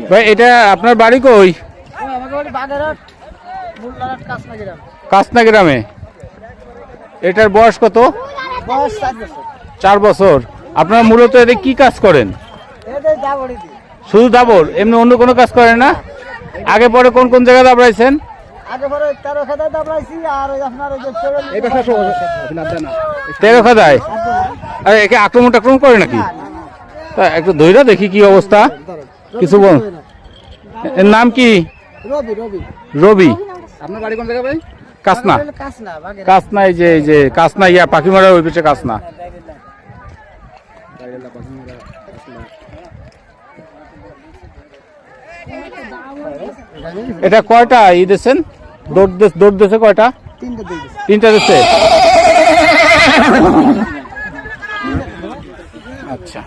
ভাই এটা আপনার বাড়ি কই? কাসনা গ্রামে। এটার বয়স কত? 4 বছর। আপনারা মূলত এতে কি কাজ করেন? শুধু দাবর, এমনি অন্য কোনো কাজ করেন না? আগে পরে কোন কোন জায়গায় দাবড়াইছেন? তেরো খাদায়। আরে একে আক্রমণ করে নাকি? তা একটু ধৈর্য দেখি কি অবস্থা। কিছু বল। এর নাম কি? রবি। আপনার বাড়ি কোন জায়গায় ভাই? কাসনা। কাসনা, এই যে কাসনা, ইয়া পাখিমারা ওই পিছে কাসনা। এটা কয়টা ই দিয়েছেন? দৌড় দিয়েছে কয়টা? 3টা দিচ্ছে। আচ্ছা।